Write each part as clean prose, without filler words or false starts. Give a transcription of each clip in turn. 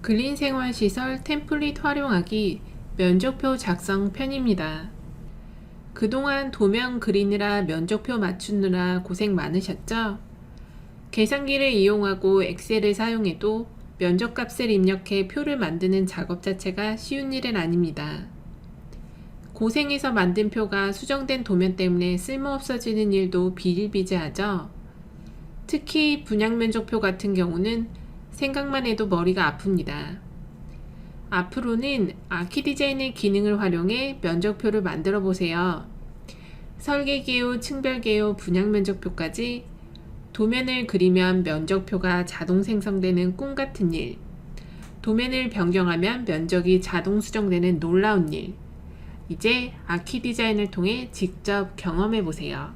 그린생활시설 템플릿 활용하기 면적표 작성 편입니다. 그동안 도면 그리느라 면적표 맞추느라 고생 많으셨죠? 계산기를 이용하고 엑셀을 사용해도 면적값을 입력해 표를 만드는 작업 자체가 쉬운 일은 아닙니다. 고생해서 만든 표가 수정된 도면 때문에 쓸모없어지는 일도 비일비재하죠. 특히 분양면적표 같은 경우는 생각만 해도 머리가 아픕니다. 앞으로는 아키디자인의 기능을 활용해 면적표를 만들어 보세요. 설계개요, 층별개요, 분양면적표까지 도면을 그리면 면적표가 자동 생성되는 꿈같은 일, 도면을 변경하면 면적이 자동 수정되는 놀라운 일, 이제 아키디자인을 통해 직접 경험해 보세요.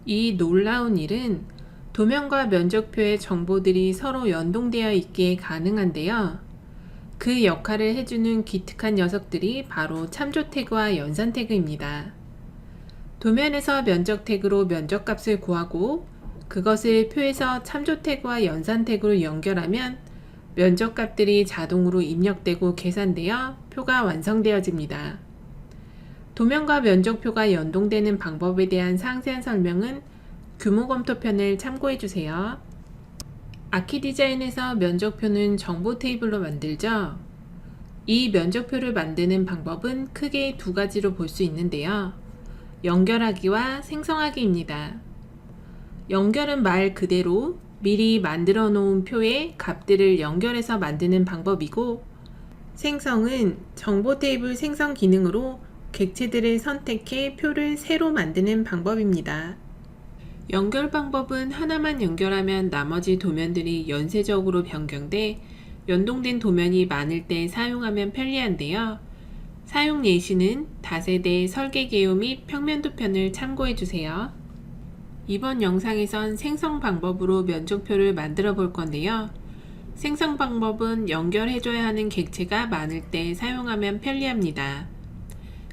이 놀라운 일은 도면과 면적표의 정보들이 서로 연동되어 있기에 가능한데요. 그 역할을 해주는 기특한 녀석들이 바로 참조 태그와 연산 태그입니다. 도면에서 면적 태그로 면적값을 구하고 그것을 표에서 참조 태그와 연산 태그로 연결하면 면적값들이 자동으로 입력되고 계산되어 표가 완성되어집니다. 도면과 면적표가 연동되는 방법에 대한 상세한 설명은 규모검토편을 참고해주세요. 아키디자인에서 면적표는 정보 테이블로 만들죠. 이 면적표를 만드는 방법은 크게 두 가지로 볼 수 있는데요. 연결하기와 생성하기입니다. 연결은 말 그대로 미리 만들어 놓은 표에 값들을 연결해서 만드는 방법이고, 생성은 정보 테이블 생성 기능으로 객체들을 선택해 표를 새로 만드는 방법입니다. 연결 방법은 하나만 연결하면 나머지 도면들이 연쇄적으로 변경돼 연동된 도면이 많을 때 사용하면 편리한데요. 사용 예시는 다세대 설계개요 및 평면도편을 참고해주세요. 이번 영상에선 생성 방법으로 면적표를 만들어 볼 건데요. 생성 방법은 연결해줘야 하는 객체가 많을 때 사용하면 편리합니다.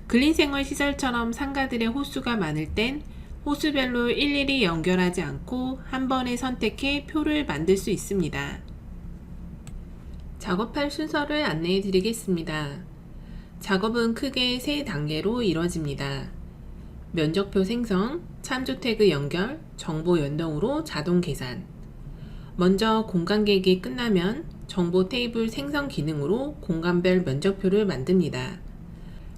근린생활시설처럼 상가들의 호수가 많을 땐 호수별로 일일이 연결하지 않고 한 번에 선택해 표를 만들 수 있습니다. 작업할 순서를 안내해 드리겠습니다. 작업은 크게 3단계로 이루어집니다. 면적표 생성, 참조 태그 연결, 정보 연동으로 자동 계산. 먼저 공간 계획이 끝나면 정보 테이블 생성 기능으로 공간별 면적표를 만듭니다.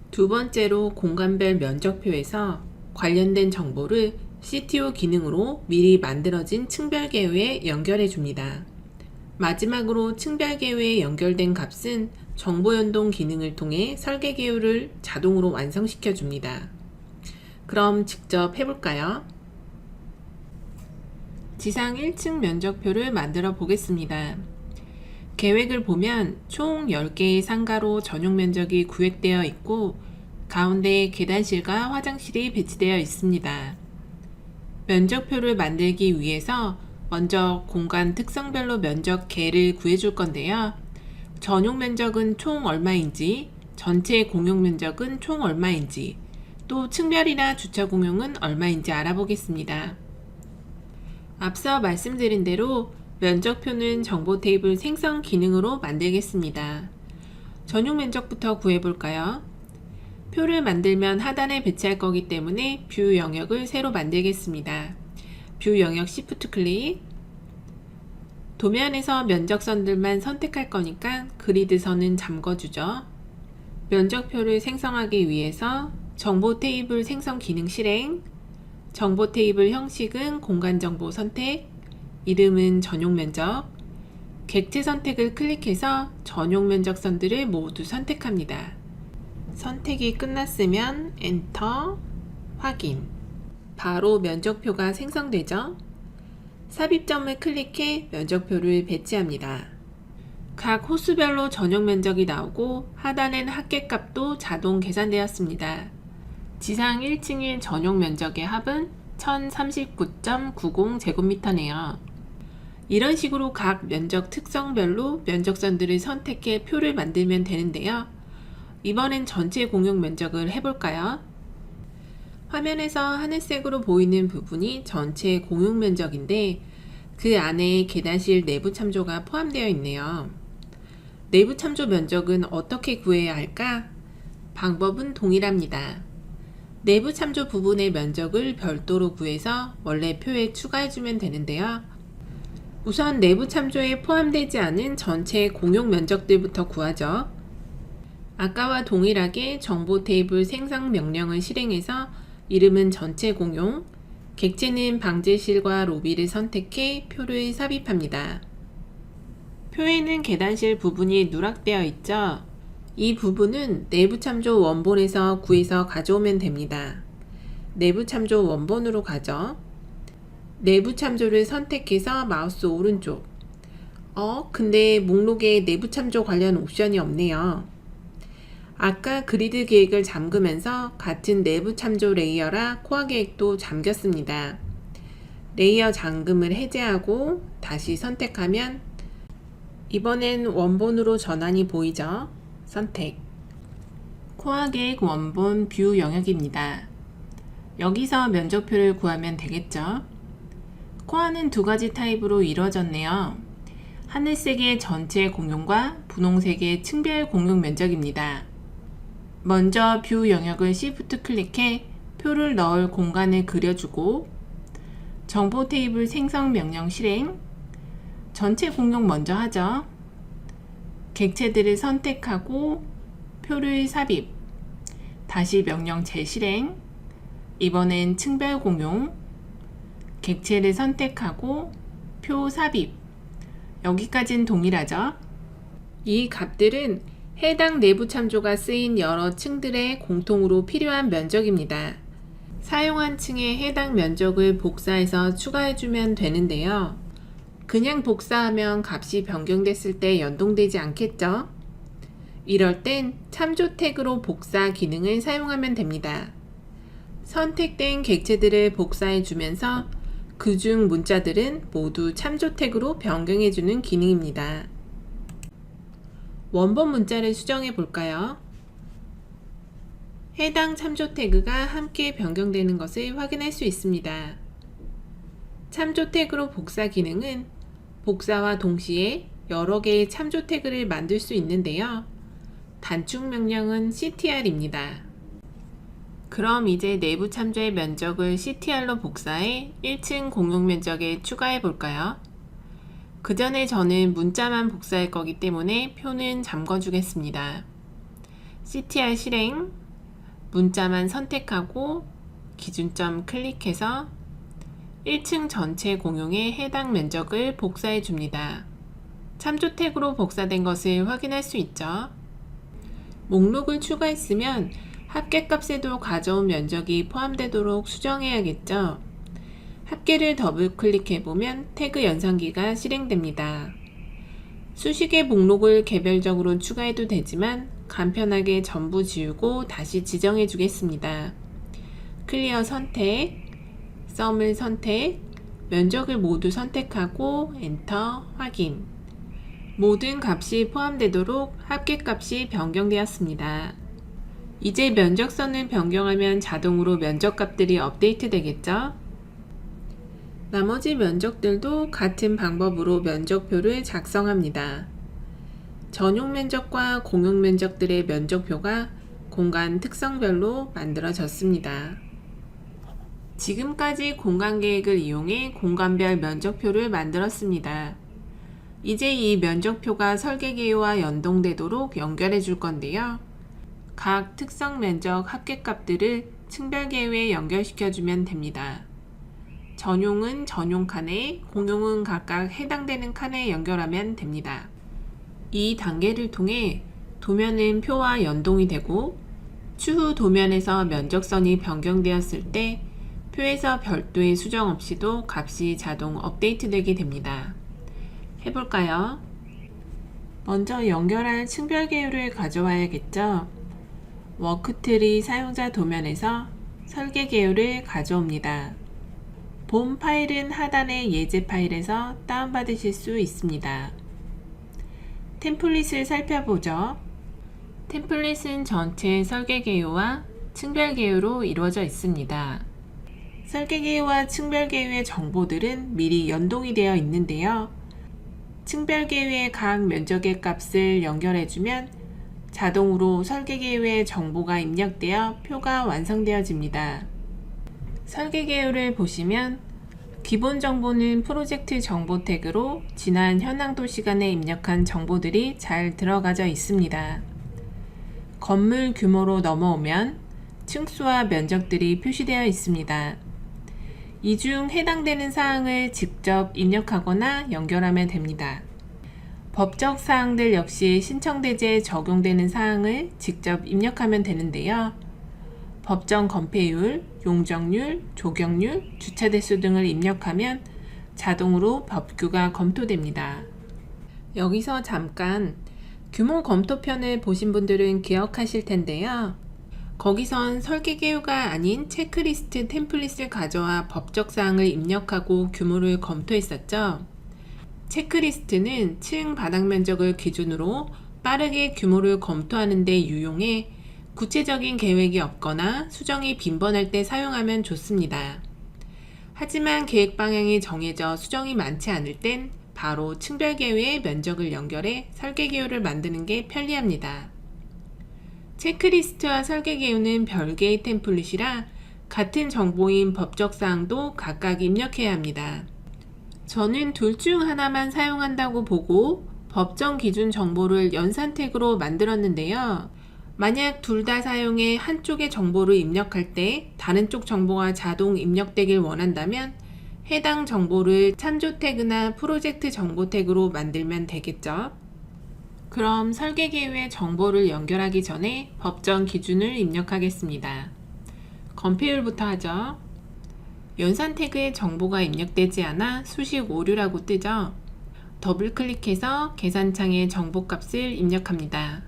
두 번째로 공간별 면적표에서 관련된 정보를 CTO 기능으로 미리 만들어진 층별개요에 연결해 줍니다. 마지막으로 층별개요에 연결된 값은 정보연동 기능을 통해 설계개요를 자동으로 완성시켜 줍니다. 그럼 직접 해볼까요? 지상 1층 면적표를 만들어 보겠습니다. 계획을 보면 총 10개의 상가로 전용 면적이 구획되어 있고 가운데에 계단실과 화장실이 배치되어 있습니다. 면적표를 만들기 위해서 먼저 공간 특성별로 면적 개를 구해줄 건데요. 전용 면적은 총 얼마인지, 전체 공용 면적은 총 얼마인지, 또 층별이나 주차 공용은 얼마인지 알아보겠습니다. 앞서 말씀드린 대로 면적표는 정보 테이블 생성 기능으로 만들겠습니다. 전용 면적부터 구해볼까요? 표를 만들면 하단에 배치할 거기 때문에 뷰 영역을 새로 만들겠습니다. 뷰 영역 Shift 클릭. 도면에서 면적선들만 선택할 거니까 그리드선은 잠궈주죠. 면적표를 생성하기 위해서 정보 테이블 생성 기능 실행, 정보 테이블 형식은 공간정보 선택, 이름은 전용 면적, 객체 선택을 클릭해서 전용 면적선들을 모두 선택합니다. 선택이 끝났으면 엔터, 확인. 바로 면적표가 생성되죠? 삽입점을 클릭해 면적표를 배치합니다. 각 호수별로 전용 면적이 나오고 하단엔 합계값도 자동 계산되었습니다. 지상 1층의 전용 면적의 합은 1039.90제곱미터네요. 이런 식으로 각 면적 특성별로 면적선들을 선택해 표를 만들면 되는데요. 이번엔 전체 공용 면적을 해볼까요? 화면에서 하늘색으로 보이는 부분이 전체 공용 면적인데 그 안에 계단실 내부 참조가 포함되어 있네요. 내부 참조 면적은 어떻게 구해야 할까? 방법은 동일합니다. 내부 참조 부분의 면적을 별도로 구해서 원래 표에 추가해주면 되는데요. 우선 내부 참조에 포함되지 않은 전체 공용 면적들부터 구하죠. 아까와 동일하게 정보 테이블 생성 명령을 실행해서 이름은 전체 공용, 객체는 방제실과 로비를 선택해 표를 삽입합니다. 표에는 계단실 부분이 누락되어 있죠. 이 부분은 내부 참조 원본에서 구해서 가져오면 됩니다. 내부 참조 원본으로 가죠. 내부 참조를 선택해서 마우스 오른쪽. 근데 목록에 내부 참조 관련 옵션이 없네요. 아까 그리드 계획을 잠그면서 같은 내부 참조 레이어라 코어 계획도 잠겼습니다. 레이어 잠금을 해제하고 다시 선택하면 이번엔 원본으로 전환이 보이죠? 선택. 코어 계획 원본 뷰 영역입니다. 여기서 면적표를 구하면 되겠죠? 코어는 두 가지 타입으로 이루어졌네요. 하늘색의 전체 공용과 분홍색의 층별 공용 면적입니다. 먼저 뷰 영역을 Shift 클릭해 표를 넣을 공간을 그려주고 정보 테이블 생성 명령 실행, 전체 공용 먼저 하죠. 객체들을 선택하고 표를 삽입, 다시 명령 재실행, 이번엔 층별 공용, 객체를 선택하고 표 삽입, 여기까지는 동일하죠. 이 값들은 해당 내부 참조가 쓰인 여러 층들의 공통으로 필요한 면적입니다. 사용한 층에 해당 면적을 복사해서 추가해주면 되는데요. 그냥 복사하면 값이 변경됐을 때 연동되지 않겠죠? 이럴 땐 참조 태그로 복사 기능을 사용하면 됩니다. 선택된 객체들을 복사해주면서 그중 문자들은 모두 참조 태그로 변경해주는 기능입니다. 원본 문자를 수정해 볼까요? 해당 참조 태그가 함께 변경되는 것을 확인할 수 있습니다. 참조 태그로 복사 기능은 복사와 동시에 여러 개의 참조 태그를 만들 수 있는데요. 단축 명령은 ctr입니다. 그럼 이제 내부 참조의 면적을 ctr로 복사해 1층 공용 면적에 추가해 볼까요? 그 전에 저는 문자만 복사할 거기 때문에 표는 잠궈 주겠습니다. ctr 실행, 문자만 선택하고 기준점 클릭해서 1층 전체 공용에 해당 면적을 복사해 줍니다. 참조 태그로 복사된 것을 확인할 수 있죠. 목록을 추가했으면 합계값에도 가져온 면적이 포함되도록 수정해야겠죠. 합계를 더블 클릭해보면 태그 연산기가 실행됩니다. 수식의 목록을 개별적으로 추가해도 되지만 간편하게 전부 지우고 다시 지정해 주겠습니다. 클리어 선택, 썸을 선택, 면적을 모두 선택하고 엔터 확인. 모든 값이 포함되도록 합계값이 변경되었습니다. 이제 면적선을 변경하면 자동으로 면적값들이 업데이트 되겠죠? 나머지 면적들도 같은 방법으로 면적표를 작성합니다. 전용 면적과 공용 면적들의 면적표가 공간 특성별로 만들어졌습니다. 지금까지 공간 계획을 이용해 공간별 면적표를 만들었습니다. 이제 이 면적표가 설계 개요와 연동되도록 연결해 줄 건데요. 각 특성 면적 합계값들을 층별 개요에 연결시켜주면 됩니다. 전용은 전용 칸에, 공용은 각각 해당되는 칸에 연결하면 됩니다. 이 단계를 통해 도면은 표와 연동이 되고 추후 도면에서 면적선이 변경되었을 때 표에서 별도의 수정 없이도 값이 자동 업데이트되게 됩니다. 해볼까요? 먼저 연결할 층별 개요를 가져와야겠죠? 워크트리 사용자 도면에서 설계 개요를 가져옵니다. 본 파일은 하단의 예제 파일에서 다운받으실 수 있습니다. 템플릿을 살펴보죠. 템플릿은 전체 설계 개요와 층별 개요로 이루어져 있습니다. 설계 개요와 층별 개요의 정보들은 미리 연동이 되어 있는데요. 층별계획의 각 면적의 값을 연결해주면 자동으로 설계계획의 정보가 입력되어 표가 완성되어집니다. 설계계획을 보시면 기본 정보는 프로젝트 정보 태그로 지난 현황도 시간에 입력한 정보들이 잘 들어가져 있습니다. 건물 규모로 넘어오면 층수와 면적들이 표시되어 있습니다. 이 중 해당되는 사항을 직접 입력하거나 연결하면 됩니다. 법적 사항들 역시 신청대제에 적용되는 사항을 직접 입력하면 되는데요. 법정 건폐율, 용적률, 조경률, 주차 대수 등을 입력하면 자동으로 법규가 검토됩니다. 여기서 잠깐 규모 검토편을 보신 분들은 기억하실 텐데요. 거기선 설계계획가 아닌 체크리스트 템플릿을 가져와 법적 사항을 입력하고 규모를 검토했었죠. 체크리스트는 층 바닥 면적을 기준으로 빠르게 규모를 검토하는 데 유용해 구체적인 계획이 없거나 수정이 빈번할 때 사용하면 좋습니다. 하지만 계획 방향이 정해져 수정이 많지 않을 땐 바로 층별 계획의 면적을 연결해 설계 계획을 만드는 게 편리합니다. 체크리스트와 설계 계획은 별개의 템플릿이라 같은 정보인 법적 사항도 각각 입력해야 합니다. 저는 둘 중 하나만 사용한다고 보고 법정 기준 정보를 연산 태그로 만들었는데요. 만약 둘 다 사용해 한쪽의 정보를 입력할 때 다른 쪽 정보가 자동 입력되길 원한다면 해당 정보를 참조 태그나 프로젝트 정보 태그로 만들면 되겠죠. 그럼 설계 계획의 정보를 연결하기 전에 법정 기준을 입력하겠습니다. 건폐율부터 하죠. 연산 태그에 정보가 입력되지 않아 수식 오류라고 뜨죠. 더블 클릭해서 계산창에 정보값을 입력합니다.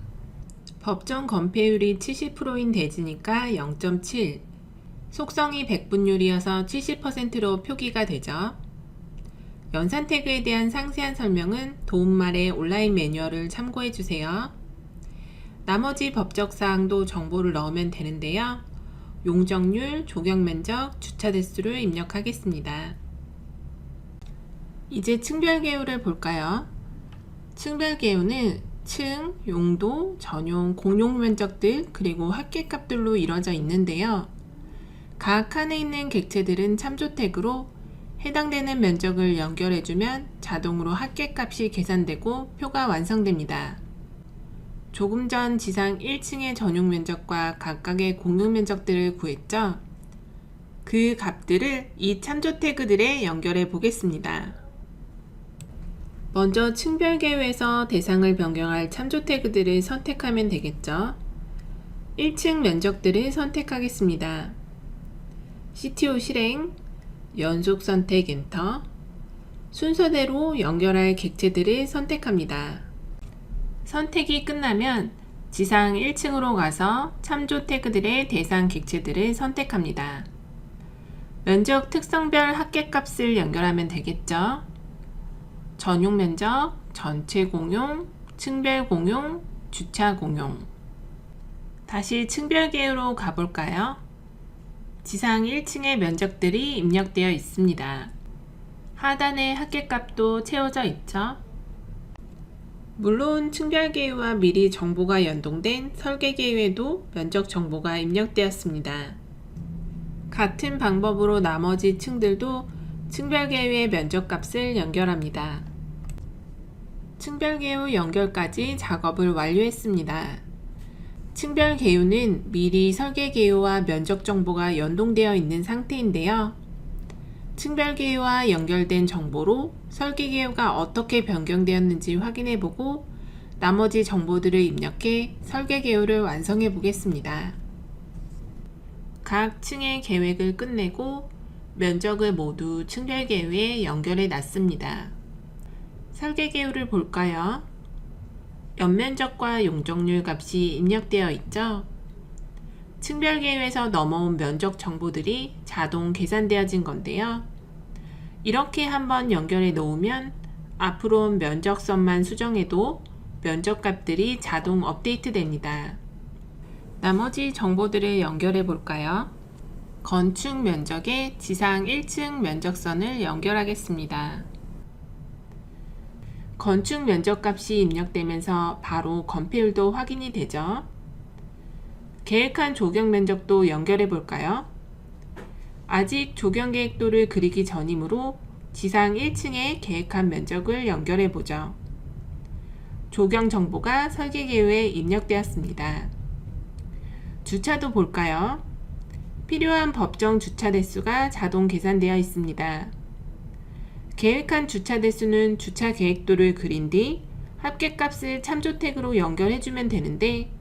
법정 건폐율이 70%인 대지니까 0.7, 속성이 100분율이어서 70%로 표기가 되죠. 연산 태그에 대한 상세한 설명은 도움말의 온라인 매뉴얼을 참고해 주세요. 나머지 법적 사항도 정보를 넣으면 되는데요. 용적률, 조경면적, 주차 대수를 입력하겠습니다. 이제 층별 계율을 볼까요? 층별 계율은 층, 용도, 전용, 공용 면적들 그리고 합계값들로 이루어져 있는데요. 각 칸에 있는 객체들은 참조 태그로 해당되는 면적을 연결해주면 자동으로 합계값이 계산되고 표가 완성됩니다. 조금 전 지상 1층의 전용 면적과 각각의 공용 면적들을 구했죠. 그 값들을 이 참조 태그들에 연결해 보겠습니다. 먼저 층별 계획에서 대상을 변경할 참조 태그들을 선택하면 되겠죠. 1층 면적들을 선택하겠습니다. CTO 실행, 연속 선택 엔터, 순서대로 연결할 객체들을 선택합니다. 선택이 끝나면 지상 1층으로 가서 참조 태그들의 대상 객체들을 선택합니다. 면적 특성별 합계값을 연결하면 되겠죠. 전용 면적, 전체 공용, 층별 공용, 주차 공용. 다시 층별 계획으로 가볼까요? 지상 1층의 면적들이 입력되어 있습니다. 하단의 합계값도 채워져 있죠. 물론 층별 계획과 미리 정보가 연동된 설계 계획에도 면적 정보가 입력되었습니다. 같은 방법으로 나머지 층들도 층별 계획의 면적값을 연결합니다. 층별 계획 연결까지 작업을 완료했습니다. 층별 계획은 미리 설계 계획과 면적 정보가 연동되어 있는 상태인데요. 층별 계획과 연결된 정보로 설계 계획가 어떻게 변경되었는지 확인해보고 나머지 정보들을 입력해 설계 계획을 완성해 보겠습니다. 각 층의 계획을 끝내고 면적을 모두 층별 계획에 연결해 놨습니다. 설계 계획을 볼까요? 연면적과 용적률 값이 입력되어 있죠. 층별 계획에서 넘어온 면적 정보들이 자동 계산되어진 건데요. 이렇게 한번 연결해 놓으면 앞으로 면적선만 수정해도 면적 값들이 자동 업데이트 됩니다. 나머지 정보들을 연결해 볼까요? 건축 면적에 지상 1층 면적선을 연결하겠습니다. 건축 면적값이 입력되면서 바로 건폐율도 확인이 되죠. 계획한 조경 면적도 연결해 볼까요? 아직 조경 계획도를 그리기 전이므로 지상 1층에 계획한 면적을 연결해 보죠. 조경 정보가 설계계획에 입력되었습니다. 주차도 볼까요? 필요한 법정 주차 대수가 자동 계산되어 있습니다. 계획한 주차 대수는 주차 계획도를 그린 뒤 합계값을 참조 태그로 연결해주면 되는데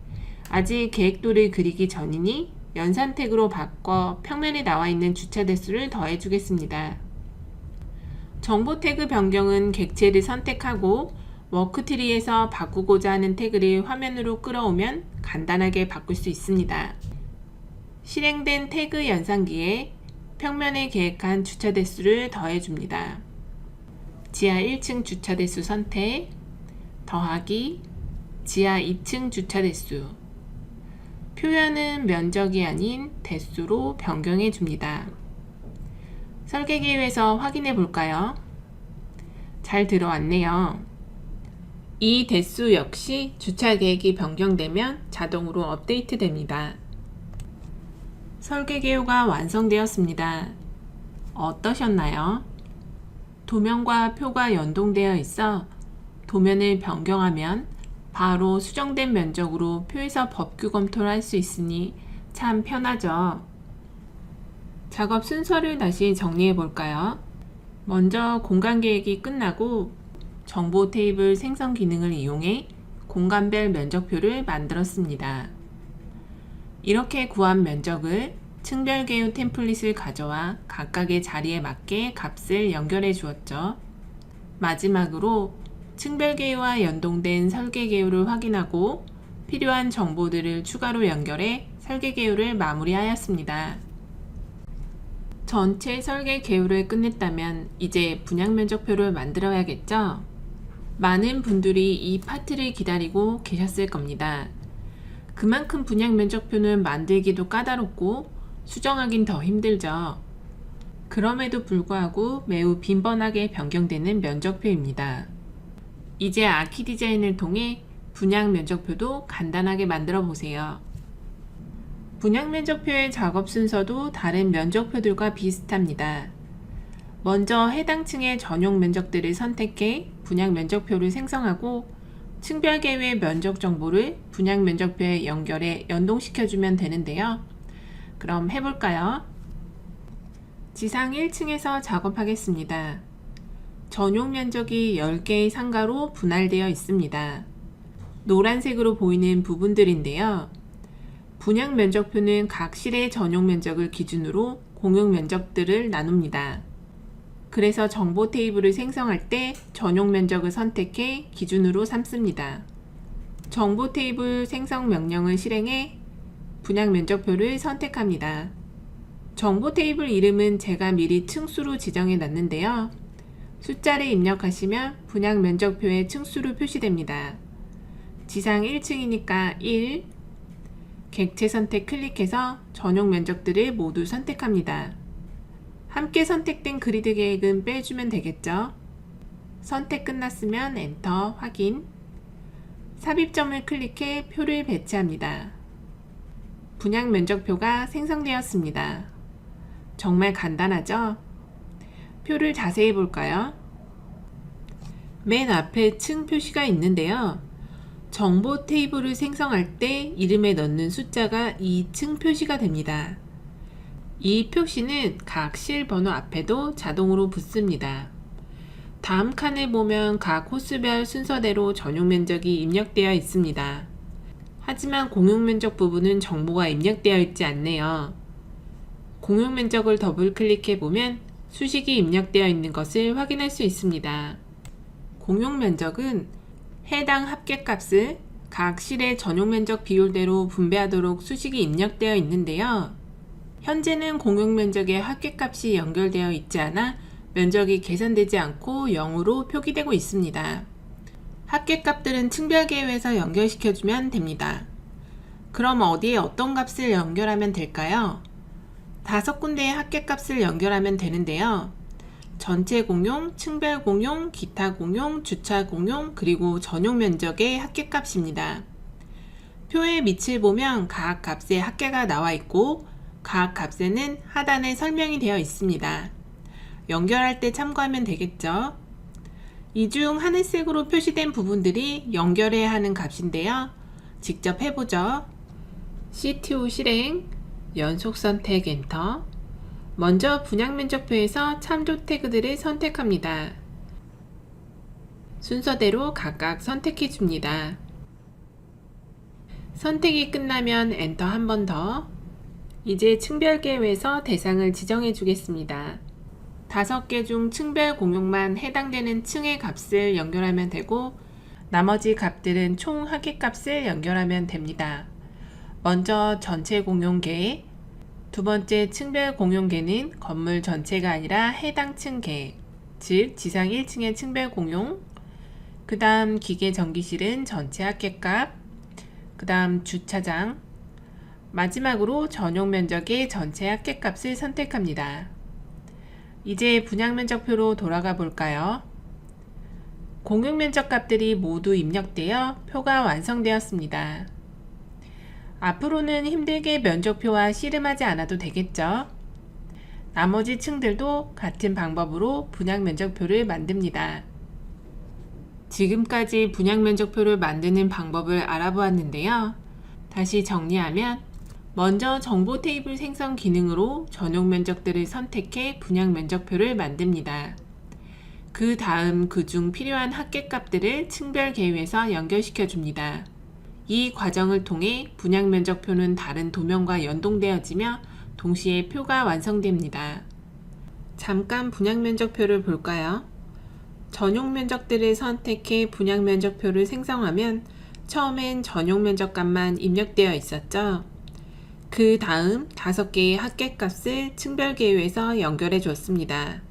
아직 계획도를 그리기 전이니 연산 태그로 바꿔 평면에 나와 있는 주차 대수를 더해주겠습니다. 정보 태그 변경은 객체를 선택하고 워크트리에서 바꾸고자 하는 태그를 화면으로 끌어오면 간단하게 바꿀 수 있습니다. 실행된 태그 연산기에 평면에 계획한 주차 대수를 더해줍니다. 지하 1층 주차 대수 선택, 더하기, 지하 2층 주차 대수. 표현은 면적이 아닌 대수로 변경해 줍니다. 설계계획에서 확인해 볼까요? 잘 들어왔네요. 이 대수 역시 주차 계획이 변경되면 자동으로 업데이트 됩니다. 설계계획가 완성되었습니다. 어떠셨나요? 도면과 표가 연동되어 있어 도면을 변경하면 바로 수정된 면적으로 표에서 법규 검토를 할 수 있으니 참 편하죠. 작업 순서를 다시 정리해 볼까요? 먼저 공간 계획이 끝나고 정보 테이블 생성 기능을 이용해 공간별 면적표를 만들었습니다. 이렇게 구한 면적을 층별 개요 템플릿을 가져와 각각의 자리에 맞게 값을 연결해 주었죠. 마지막으로 층별 개요와 연동된 설계 개요를 확인하고 필요한 정보들을 추가로 연결해 설계 개요를 마무리하였습니다. 전체 설계 개요를 끝냈다면 이제 분양 면적표를 만들어야겠죠? 많은 분들이 이 파트를 기다리고 계셨을 겁니다. 그만큼 분양 면적표는 만들기도 까다롭고 수정하긴 더 힘들죠. 그럼에도 불구하고 매우 빈번하게 변경되는 면적표입니다. 이제 아키 디자인을 통해 분양 면적표도 간단하게 만들어 보세요. 분양 면적표의 작업 순서도 다른 면적표들과 비슷합니다. 먼저 해당 층의 전용 면적들을 선택해 분양 면적표를 생성하고 층별 계획 면적 정보를 분양 면적표에 연결해 연동시켜주면 되는데요. 그럼 해볼까요? 지상 1층에서 작업하겠습니다. 전용 면적이 10개의 상가로 분할되어 있습니다. 노란색으로 보이는 부분들인데요. 분양 면적표는 각 실의 전용 면적을 기준으로 공용 면적들을 나눕니다. 그래서 정보 테이블을 생성할 때 전용 면적을 선택해 기준으로 삼습니다. 정보 테이블 생성 명령을 실행해 분양 면적표를 선택합니다. 정보 테이블 이름은 제가 미리 층수로 지정해 놨는데요. 숫자를 입력하시면 분양 면적표의 층수로 표시됩니다. 지상 1층이니까 1, 객체 선택 클릭해서 전용 면적들을 모두 선택합니다. 함께 선택된 그리드 계획은 빼주면 되겠죠. 선택 끝났으면 엔터 확인. 삽입점을 클릭해 표를 배치합니다. 분양 면적표가 생성되었습니다. 정말 간단하죠? 표를 자세히 볼까요? 맨 앞에 층 표시가 있는데요. 정보 테이블을 생성할 때 이름에 넣는 숫자가 이 층 표시가 됩니다. 이 표시는 각 실 번호 앞에도 자동으로 붙습니다. 다음 칸을 보면 각 호수별 순서대로 전용 면적이 입력되어 있습니다. 하지만 공용 면적 부분은 정보가 입력되어 있지 않네요. 공용 면적을 더블 클릭해 보면 수식이 입력되어 있는 것을 확인할 수 있습니다. 공용 면적은 해당 합계값을 각 실의 전용 면적 비율대로 분배하도록 수식이 입력되어 있는데요. 현재는 공용 면적에 합계값이 연결되어 있지 않아 면적이 계산되지 않고 0으로 표기되고 있습니다. 합계값들은 층별 계획에서 연결시켜주면 됩니다. 그럼 어디에 어떤 값을 연결하면 될까요? 5군데의 합계값을 연결하면 되는데요. 전체 공용, 층별 공용, 기타 공용, 주차 공용, 그리고 전용 면적의 합계값입니다. 표의 밑을 보면 각 값의 합계가 나와 있고 각 값에는 하단에 설명이 되어 있습니다. 연결할 때 참고하면 되겠죠. 이 중 하늘색으로 표시된 부분들이 연결해야 하는 값인데요. 직접 해보죠. CTO 실행, 연속 선택 엔터. 먼저 분양 면적표에서 참조 태그들을 선택합니다. 순서대로 각각 선택해 줍니다. 선택이 끝나면 엔터 한 번 더. 이제 층별 계획에서 대상을 지정해 주겠습니다. 5개 중 층별 공용만 해당되는 층의 값을 연결하면 되고 나머지 값들은 총 합계값을 연결하면 됩니다. 먼저 전체 공용계, 두 번째 층별 공용계는 건물 전체가 아니라 해당 층계, 즉 지상 1층의 층별 공용, 그 다음 기계 전기실은 전체 합계값, 그 다음 주차장, 마지막으로 전용 면적의 전체 합계값을 선택합니다. 이제 분양 면적표로 돌아가 볼까요? 공용 면적 값들이 모두 입력되어 표가 완성되었습니다. 앞으로는 힘들게 면적표와 씨름하지 않아도 되겠죠? 나머지 층들도 같은 방법으로 분양 면적표를 만듭니다. 지금까지 분양 면적표를 만드는 방법을 알아보았는데요. 다시 정리하면 먼저 정보 테이블 생성 기능으로 전용 면적들을 선택해 분양 면적표를 만듭니다. 그 다음 그중 필요한 합계값들을 층별 계획에서 연결시켜 줍니다. 이 과정을 통해 분양 면적표는 다른 도면과 연동되어지며 동시에 표가 완성됩니다. 잠깐 분양 면적표를 볼까요? 전용 면적들을 선택해 분양 면적표를 생성하면 처음엔 전용 면적값만 입력되어 있었죠. 그 다음 5개의 합계값을 층별 계획에서 연결해 줬습니다.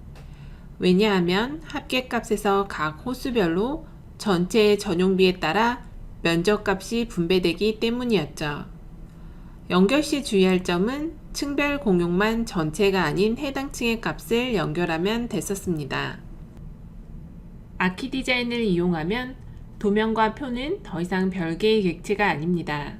왜냐하면 합계값에서 각 호수별로 전체의 전용비에 따라 면적값이 분배되기 때문이었죠. 연결 시 주의할 점은 층별 공용만 전체가 아닌 해당 층의 값을 연결하면 됐었습니다. 아키디자인을 이용하면 도면과 표는 더 이상 별개의 객체가 아닙니다.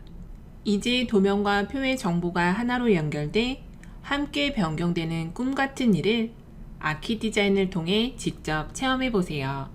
이제 도면과 표의 정보가 하나로 연결돼 함께 변경되는 꿈같은 일을 아키디자인을 통해 직접 체험해 보세요.